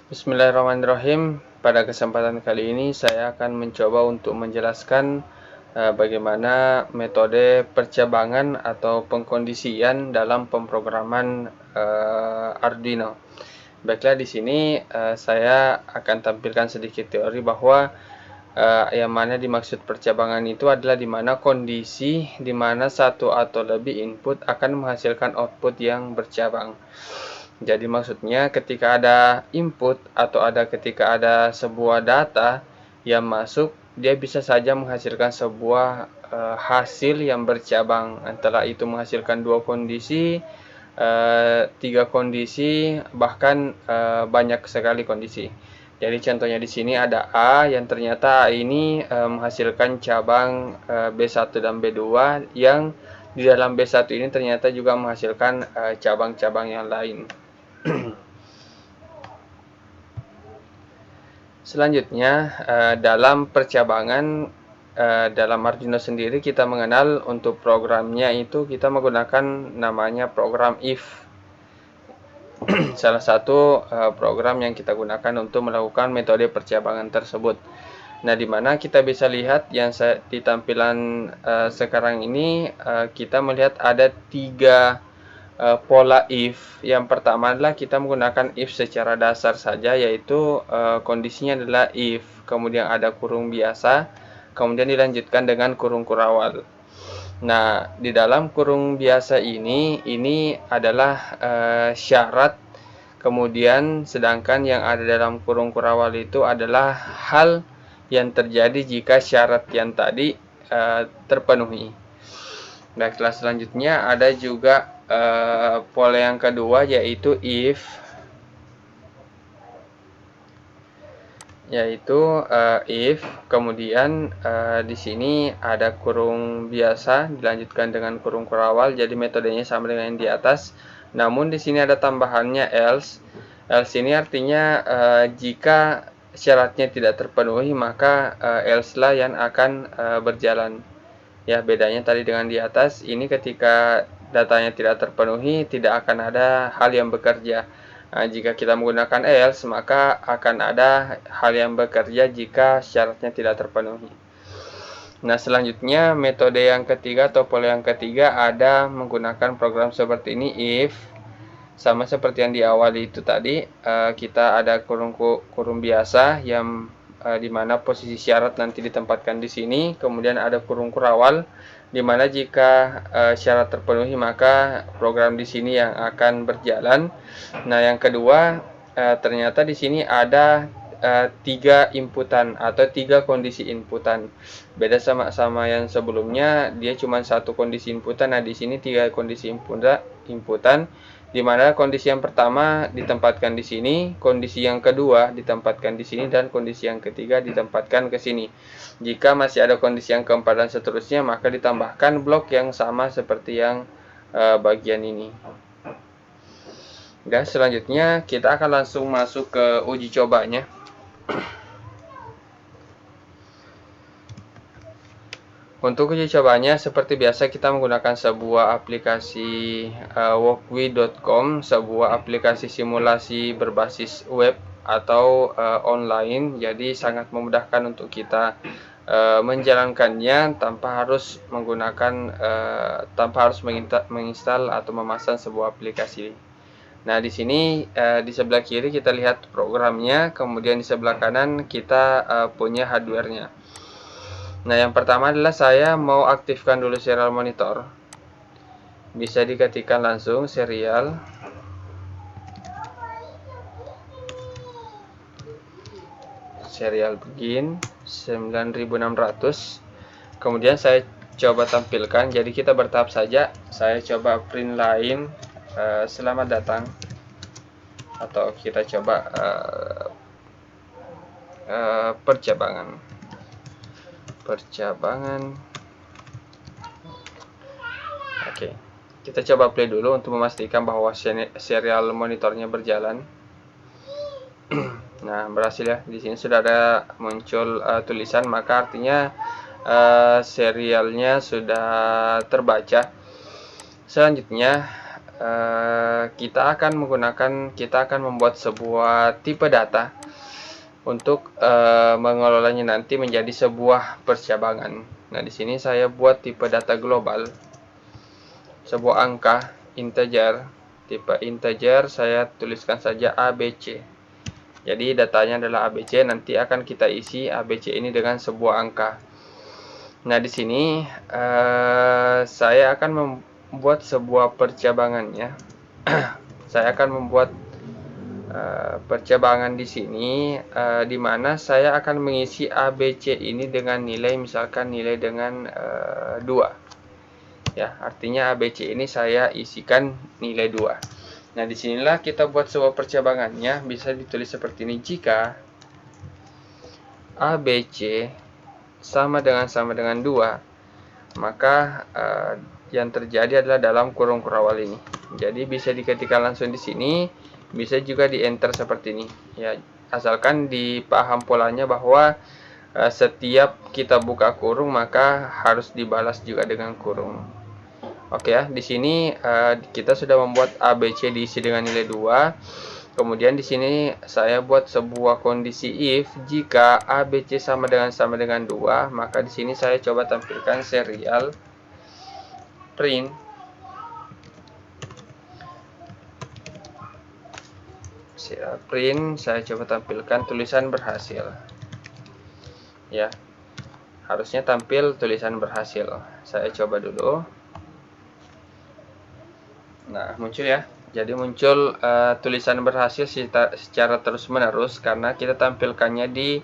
Bismillahirrahmanirrahim. Pada kesempatan kali ini saya akan mencoba untuk menjelaskan bagaimana metode percabangan atau pengkondisian dalam pemrograman Arduino. Baiklah, di sini saya akan tampilkan sedikit teori bahwa yang mana dimaksud percabangan itu adalah di mana kondisi di mana satu atau lebih input akan menghasilkan output yang bercabang. Jadi maksudnya ketika ada input atau ketika ada sebuah data yang masuk, dia bisa saja menghasilkan sebuah hasil yang bercabang. Antara itu menghasilkan 2 kondisi, 3 kondisi, bahkan banyak sekali kondisi. Jadi contohnya di sini ada A yang ternyata A ini menghasilkan cabang B1 dan B2 yang di dalam B1 ini ternyata juga menghasilkan cabang-cabang yang lain. Selanjutnya, dalam percabangan dalam Arduino sendiri kita mengenal untuk programnya itu kita menggunakan namanya program if. Salah satu program yang kita gunakan untuk melakukan metode percabangan tersebut. Nah, di mana kita bisa lihat yang di tampilan sekarang ini kita melihat ada 3 pola if. Yang pertama adalah kita menggunakan if secara dasar saja, yaitu kondisinya adalah if, kemudian ada kurung biasa, kemudian dilanjutkan dengan kurung kurawal. Nah, di dalam kurung biasa ini adalah syarat, kemudian sedangkan yang ada dalam kurung kurawal itu adalah hal yang terjadi jika syarat yang tadi terpenuhi. Baiklah, selanjutnya ada juga pola yang kedua, yaitu if, kemudian di sini ada kurung biasa dilanjutkan dengan kurung kurawal, jadi metodenya sama dengan yang di atas. Namun di sini ada tambahannya else. Else ini artinya jika syaratnya tidak terpenuhi, maka else lah yang akan berjalan. Ya, bedanya tadi dengan di atas, ini ketika datanya tidak terpenuhi, tidak akan ada hal yang bekerja. Nah, jika kita menggunakan else, maka akan ada hal yang bekerja jika syaratnya tidak terpenuhi. Nah, selanjutnya metode yang ketiga atau pola yang ketiga ada menggunakan program seperti ini, if. Sama seperti yang di awal itu tadi, kita ada kurung biasa yang dimana posisi syarat nanti ditempatkan di sini, kemudian ada kurung kurawal dimana jika syarat terpenuhi maka program di sini yang akan berjalan. Nah, yang kedua ternyata di sini ada 3 inputan atau 3 kondisi inputan. Beda sama yang sebelumnya, dia cuma 1 kondisi inputan. Nah, di sini 3 kondisi inputan, di mana kondisi yang pertama ditempatkan di sini, kondisi yang kedua ditempatkan di sini, dan kondisi yang ketiga ditempatkan ke sini. Jika masih ada kondisi yang keempat dan seterusnya, maka ditambahkan blok yang sama seperti yang bagian ini. Dan selanjutnya kita akan langsung masuk ke uji cobanya. Untuk uji cobanya seperti biasa kita menggunakan sebuah aplikasi walkwi.com, sebuah aplikasi simulasi berbasis web atau online. Jadi sangat memudahkan untuk kita menjalankannya tanpa harus menginstal atau memasang sebuah aplikasi. Nah, di sini di sebelah kiri kita lihat programnya, kemudian di sebelah kanan kita punya hardware-nya. Nah, yang pertama adalah saya mau aktifkan dulu serial monitor. Bisa diketikkan langsung serial begin 9600. Kemudian saya coba tampilkan, jadi kita bertahap saja. Saya coba print line selamat datang, atau kita coba percabangan. Oke, kita coba play dulu untuk memastikan bahwa serial monitornya berjalan. Nah, berhasil ya. Di sini sudah ada muncul tulisan, maka artinya serialnya sudah terbaca. Selanjutnya kita akan membuat sebuah tipe data untuk mengelolanya nanti menjadi sebuah percabangan. Nah, di sini saya buat tipe data global, sebuah angka integer, tipe integer, saya tuliskan saja ABC. Jadi datanya adalah ABC, nanti akan kita isi ABC ini dengan sebuah angka. Nah, di sini saya akan membuat sebuah percabangannya. Saya akan membuat percabangan di sini, di mana saya akan mengisi ABC ini dengan nilai, misalkan nilai dengan 2. Ya, artinya ABC ini saya isikan nilai 2. Nah, disinilah kita buat sebuah percabangannya, bisa ditulis seperti ini. Jika ABC sama dengan 2, maka yang terjadi adalah dalam kurung kurawal ini. Jadi bisa diketikkan langsung di sini, bisa juga di enter seperti ini. Ya, asalkan dipaham polanya bahwa setiap kita buka kurung maka harus dibalas juga dengan kurung. Oke ya, di sini kita sudah membuat ABC diisi dengan nilai 2. Kemudian di sini saya buat sebuah kondisi if jika ABC sama dengan 2, maka di sini saya coba tampilkan serial print saya coba tampilkan tulisan berhasil. Ya, harusnya tampil tulisan berhasil. Saya coba dulu. Nah, muncul ya. Jadi muncul tulisan berhasil secara terus-menerus karena kita tampilkannya di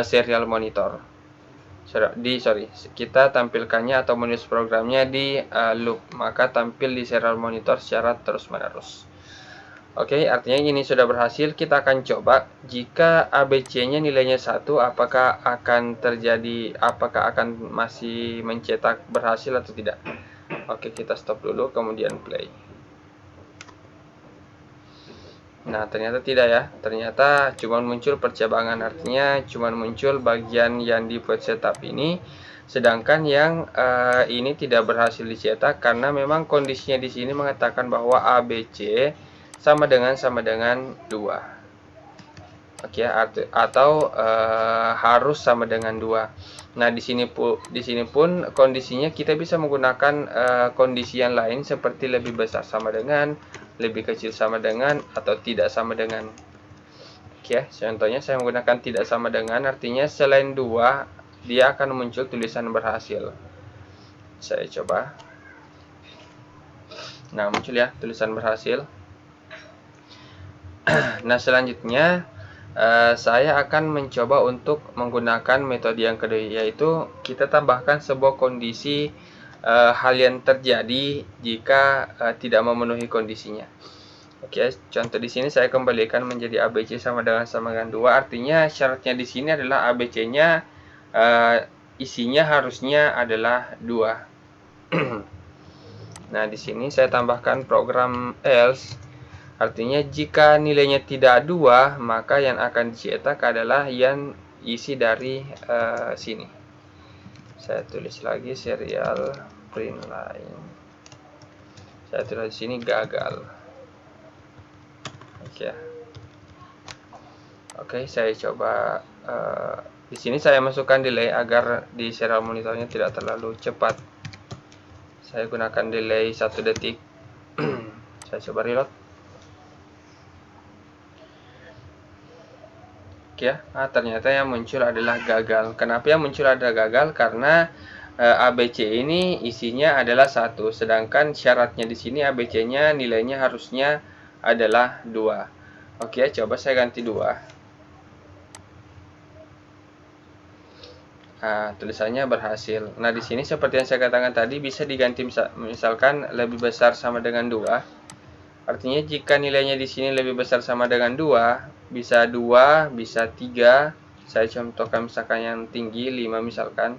serial monitor. Kita tampilkannya atau menulis programnya di loop, maka tampil di serial monitor secara terus-menerus. Oke, artinya ini sudah berhasil. Kita akan coba jika ABC-nya nilainya 1, apakah akan masih mencetak berhasil atau tidak. Oke, kita stop dulu, kemudian play. Nah, ternyata tidak ya. Ternyata cuma muncul percabangan, artinya cuma muncul bagian yang dibuat setup ini, sedangkan yang ini tidak berhasil dicetak karena memang kondisinya di sini mengatakan bahwa ABC sama dengan 2. Oke, atau harus sama dengan 2. Nah, di sini pun kondisinya kita bisa menggunakan kondisi yang lain seperti lebih besar sama dengan, lebih kecil sama dengan, atau tidak sama dengan. Oke, contohnya saya menggunakan tidak sama dengan, artinya selain 2 dia akan muncul tulisan berhasil. Saya coba. Nah, muncul ya tulisan berhasil. Nah, selanjutnya saya akan mencoba untuk menggunakan metode yang kedua, yaitu kita tambahkan sebuah kondisi hal yang terjadi jika tidak memenuhi kondisinya. Oke, contoh di sini saya kembalikan menjadi ABC sama dengan 2, artinya syaratnya di sini adalah ABC-nya isinya harusnya adalah 2. Nah, di sini saya tambahkan program else. Artinya jika nilainya tidak 2, maka yang akan dicetak adalah yang isi dari sini. Saya tulis lagi serial print line. Saya tulis di sini gagal. Oke, saya coba di sini saya masukkan delay agar di serial monitornya tidak terlalu cepat. Saya gunakan delay 1 detik. Saya coba reload. Ya, ternyata yang muncul adalah gagal. Kenapa yang muncul adalah gagal? Karena ABC ini isinya adalah 1, sedangkan syaratnya di sini ABC-nya nilainya harusnya adalah 2. Oke, coba saya ganti 2. Nah, tulisannya berhasil. Nah, di sini seperti yang saya katakan tadi bisa diganti misalkan lebih besar sama dengan 2. Artinya jika nilainya di sini lebih besar sama dengan 2, bisa 2, bisa 3. Saya contohkan misalkan yang tinggi 5 misalkan.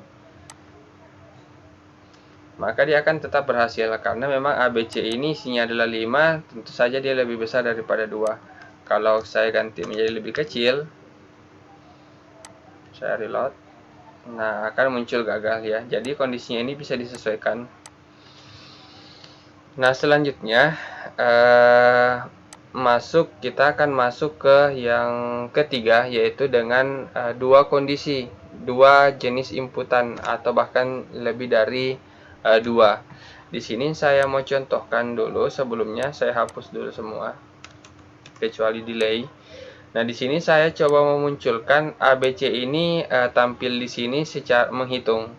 Maka dia akan tetap berhasil karena memang ABC ini isinya adalah 5, tentu saja dia lebih besar daripada 2. Kalau saya ganti menjadi lebih kecil, saya reload. Nah, akan muncul gagal ya. Jadi kondisinya ini bisa disesuaikan. Nah, selanjutnya kita akan masuk ke yang ketiga, yaitu dengan dua kondisi, dua jenis inputan atau bahkan lebih dari dua. Di sini saya mau contohkan dulu, sebelumnya saya hapus dulu semua kecuali delay. Nah, di sini saya coba memunculkan ABC ini tampil di sini secara menghitung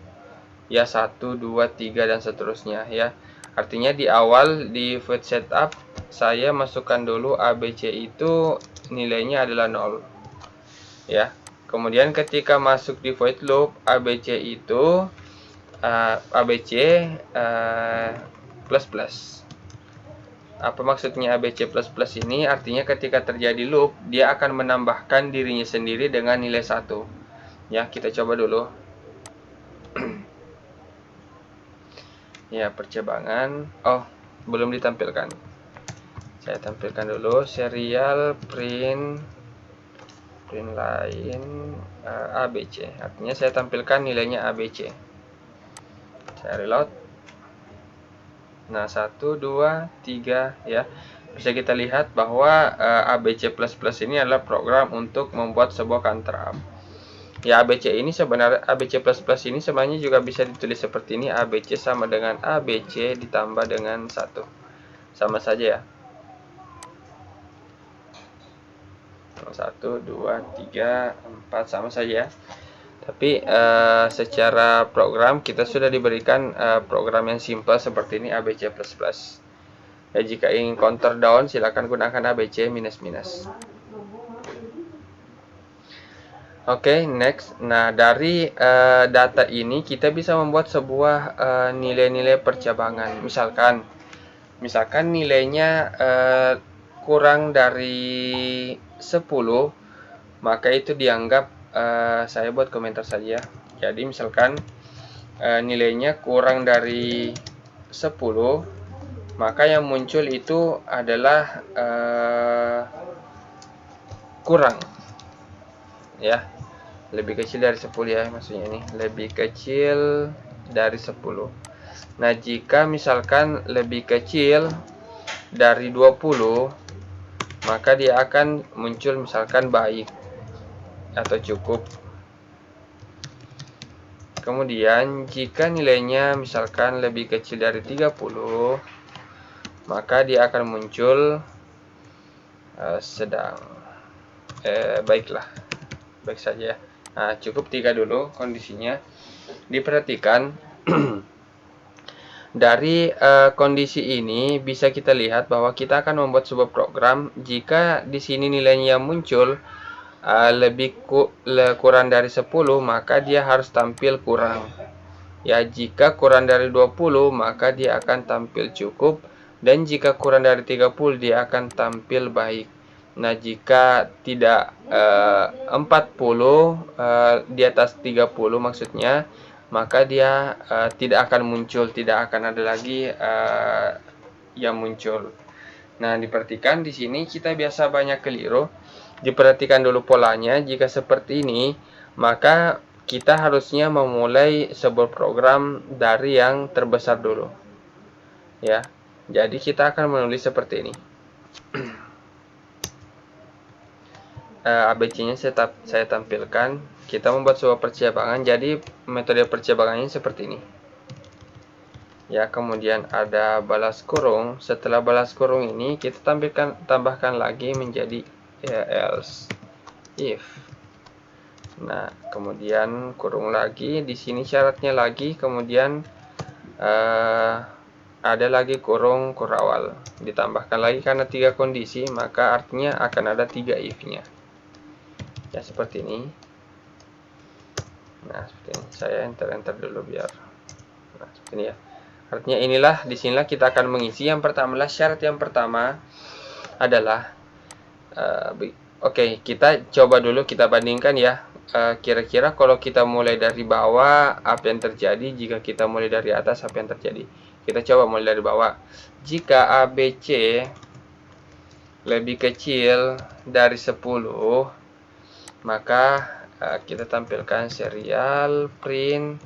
ya 1 2 3 dan seterusnya ya. Artinya di awal di void setup saya masukkan dulu ABC itu nilainya adalah 0 ya. Kemudian ketika masuk di void loop ABC itu ABC plus plus. Apa maksudnya ABC plus plus ini? Artinya ketika terjadi loop dia akan menambahkan dirinya sendiri dengan nilai 1 ya. Kita coba dulu. Ya, percebangan. Oh, belum ditampilkan. Saya tampilkan dulu serial print line ABC. Artinya saya tampilkan nilainya ABC. Saya reload. Nah, 1 2 3 ya. Bisa kita lihat bahwa ABC++ ini adalah program untuk membuat sebuah counter up. Ya, ABC ini sebenarnya ABC++ ini sebenarnya juga bisa ditulis seperti ini. ABC sama dengan ABC ditambah dengan 1. Sama saja ya. 1 2 3 4 sama saja. Tapi secara program kita sudah diberikan program yang simple seperti ini ABC++. Ya, jika ingin counter down silakan gunakan ABC minus-minus. Oke, next. Nah, dari data ini kita bisa membuat sebuah nilai-nilai percabangan. Misalkan nilainya kurang dari 10, maka itu dianggap saya buat komentar saja. Jadi misalkan nilainya kurang dari 10, maka yang muncul itu adalah kurang ya. Lebih kecil dari 10 ya, maksudnya ini lebih kecil dari 10. Nah, jika misalkan lebih kecil dari 20, maka dia akan muncul misalkan baik atau cukup. Kemudian jika nilainya misalkan lebih kecil dari 30, maka dia akan muncul sedang. Baiklah, baik saja. Nah, cukup 3 dulu kondisinya. Diperhatikan dari kondisi ini bisa kita lihat bahwa kita akan membuat sebuah program jika di sini nilainya muncul kurang dari 10, maka dia harus tampil kurang. Ya, jika kurang dari 20, maka dia akan tampil cukup, dan jika kurang dari 30 dia akan tampil baik. Nah, jika tidak 40 di atas 30 maksudnya, maka dia tidak akan muncul, tidak akan ada lagi yang muncul. Nah, diperhatikan di sini kita biasa banyak keliru. Diperhatikan dulu polanya. Jika seperti ini, maka kita harusnya memulai sebuah program dari yang terbesar dulu. Ya. Jadi kita akan menulis seperti ini. ABC-nya saya tampilkan. Kita membuat sebuah percabangan. Jadi metode percabangannya seperti ini. Ya, kemudian ada balas kurung. Setelah balas kurung ini kita tambahkan lagi menjadi else if. Nah, kemudian kurung lagi. Di sini syaratnya lagi. Kemudian ada lagi kurung kurawal. Ditambahkan lagi karena 3 kondisi, maka artinya akan ada 3 if-nya. Ya, seperti ini. Nah, seperti ini. Saya enter dulu biar. Nah, seperti ini ya. Artinya disinilah kita akan mengisi. Yang pertama adalah syarat yang pertama adalah oke, kita coba dulu, kita bandingkan ya. Kira-kira kalau kita mulai dari bawah apa yang terjadi, jika kita mulai dari atas apa yang terjadi. Kita coba mulai dari bawah. Jika ABC lebih kecil dari 10, maka kita tampilkan serial print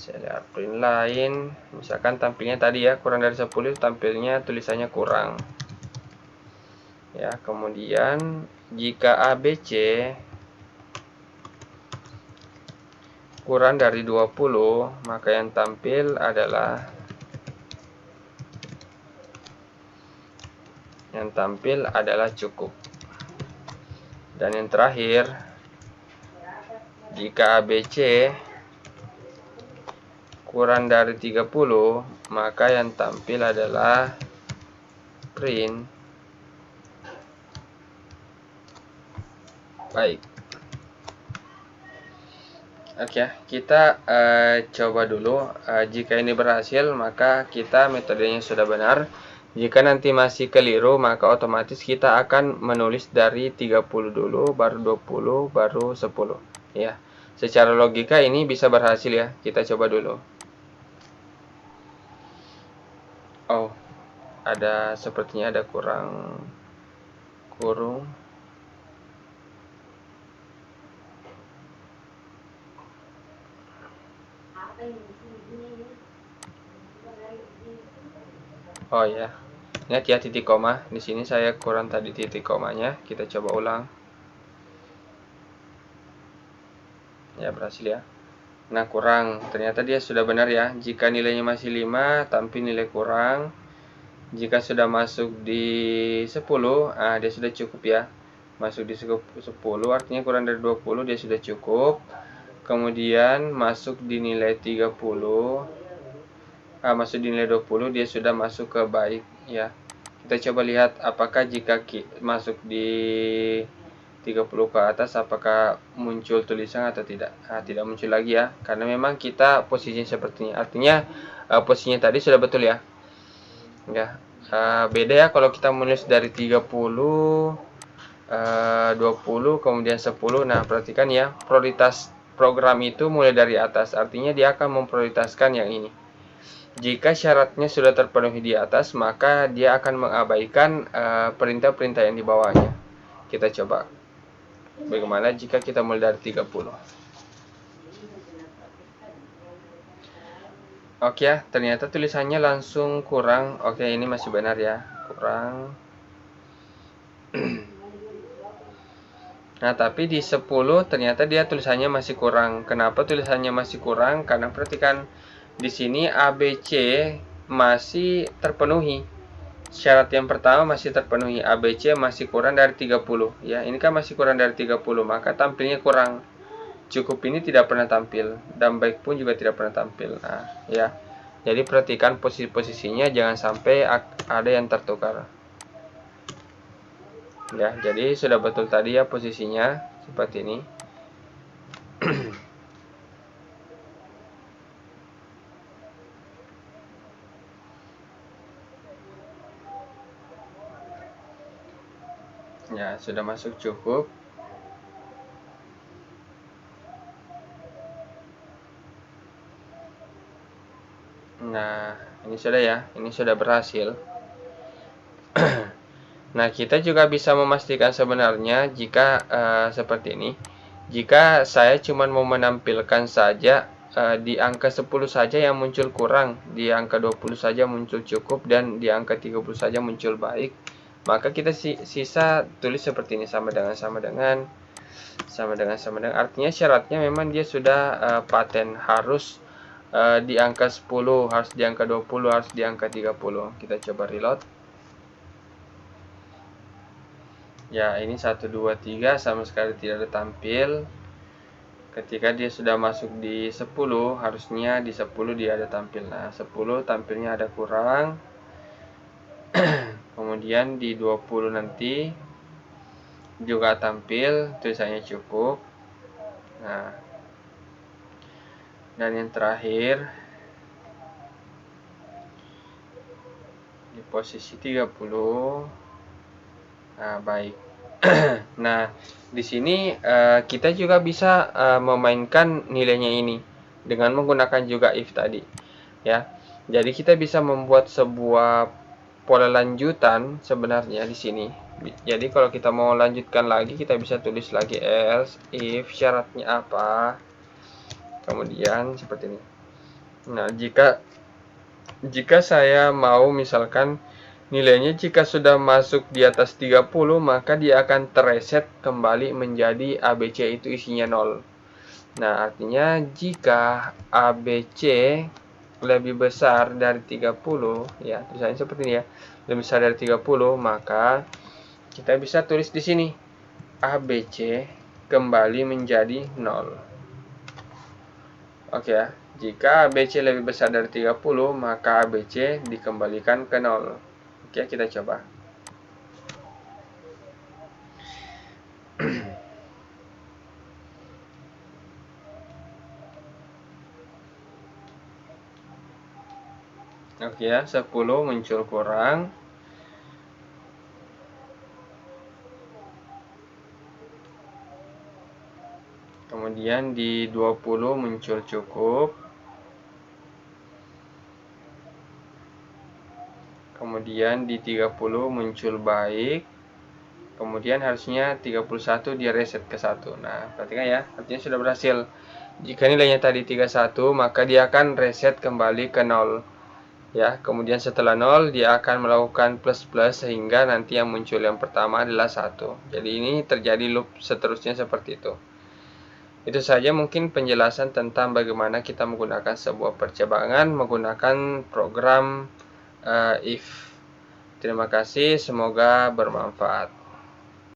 Saya lihat print lain, misalkan tampilnya tadi ya kurang dari 10, tampilnya tulisannya kurang. Ya, kemudian jika ABC kurang dari 20, maka yang tampil adalah cukup. Dan yang terakhir, jika ABC kurang dari 30, maka yang tampil adalah print. Baik. Oke, kita coba dulu. Jika ini berhasil, maka kita metodenya sudah benar. Jika nanti masih keliru, maka otomatis kita akan menulis dari 30 dulu, baru 20, baru 10. Ya, secara logika ini bisa berhasil ya. Kita coba dulu. Oh, sepertinya ada kurung. Oh ya, ingat ya titik koma. Di sini saya kurang tadi titik komanya. Kita coba ulang. Ya, berhasil ya. Nah, kurang. Ternyata dia sudah benar ya. Jika nilainya masih 5, tampil nilai kurang. Jika sudah masuk di 10, dia sudah cukup ya. Masuk di 10 artinya kurang dari 20, dia sudah cukup. Kemudian masuk di nilai 30. Masuk di nilai 20, dia sudah masuk ke baik ya. Kita coba lihat apakah jika masuk di 30 ke atas apakah muncul tulisan atau tidak. Tidak muncul lagi ya, karena memang kita posisinya seperti ini. Artinya posisinya tadi sudah betul ya. Ya, beda ya kalau kita menulis dari 30, 20, kemudian 10. Nah, perhatikan ya, prioritas program itu mulai dari atas. Artinya dia akan memprioritaskan yang ini. Jika syaratnya sudah terpenuhi di atas, maka dia akan mengabaikan perintah-perintah yang di bawahnya. Kita coba. Bagaimana jika kita mulai dari 30? Oke ya, ternyata tulisannya langsung kurang. Oke, ini masih benar ya. Kurang. Nah, tapi di 10 ternyata dia tulisannya masih kurang. Kenapa tulisannya masih kurang? Karena perhatikan di sini ABC masih terpenuhi. Syarat yang pertama masih terpenuhi, ABC masih kurang dari 30 ya. Ini kan masih kurang dari 30, maka tampilnya kurang. Cukup ini tidak pernah tampil, dan baik pun juga tidak pernah tampil. Nah, ya. Jadi perhatikan posisi-posisinya, jangan sampai ada yang tertukar. Ya, jadi sudah betul tadi ya posisinya seperti ini. Ya, sudah masuk cukup. Nah, ini sudah ya, ini sudah berhasil. Nah, kita juga bisa memastikan sebenarnya jika seperti ini. Jika saya cuma mau menampilkan saja di angka 10 saja yang muncul kurang, di angka 20 saja muncul cukup, dan di angka 30 saja muncul baik, maka kita sisa tulis seperti ini, sama dengan. Artinya syaratnya memang dia sudah paten, harus di angka 10, harus di angka 20, harus di angka 30. Kita coba reload. Ya, ini 1, 2, 3 sama sekali tidak ada tampil. Ketika dia sudah masuk di 10, harusnya di 10 dia ada tampil. Nah, 10 tampilnya ada kurang. Kemudian di 20 nanti juga tampil, tulisannya cukup. Nah, dan yang terakhir di posisi 30. Nah, baik. Nah, di sini kita juga bisa memainkan nilainya ini dengan menggunakan juga if tadi, ya. Jadi kita bisa membuat sebuah pola lanjutan sebenarnya di sini. Jadi kalau kita mau lanjutkan lagi, kita bisa tulis lagi else if syaratnya apa. Kemudian seperti ini. Nah, jika saya mau misalkan nilainya jika sudah masuk di atas 30, maka dia akan terreset kembali menjadi ABC itu isinya 0. Nah, artinya jika ABC lebih besar dari 30, ya, tulisannya seperti ini ya. Lebih besar dari 30, maka kita bisa tulis di sini ABC kembali menjadi 0. Oke ya. Jika ABC lebih besar dari 30, maka ABC dikembalikan ke 0. Oke, kita coba. Oke ya, 10 muncul kurang. Kemudian di 20 muncul cukup. Kemudian di 30 muncul baik. Kemudian harusnya 31 dia reset ke 1. Nah, perhatikan ya, artinya sudah berhasil. Jika nilainya tadi 31, maka dia akan reset kembali ke 0. Ya, kemudian setelah 0 dia akan melakukan plus-plus sehingga nanti yang muncul yang pertama adalah 1. Jadi ini terjadi loop seterusnya seperti itu. Itu saja mungkin penjelasan tentang bagaimana kita menggunakan sebuah percabangan menggunakan program if. Terima kasih, semoga bermanfaat.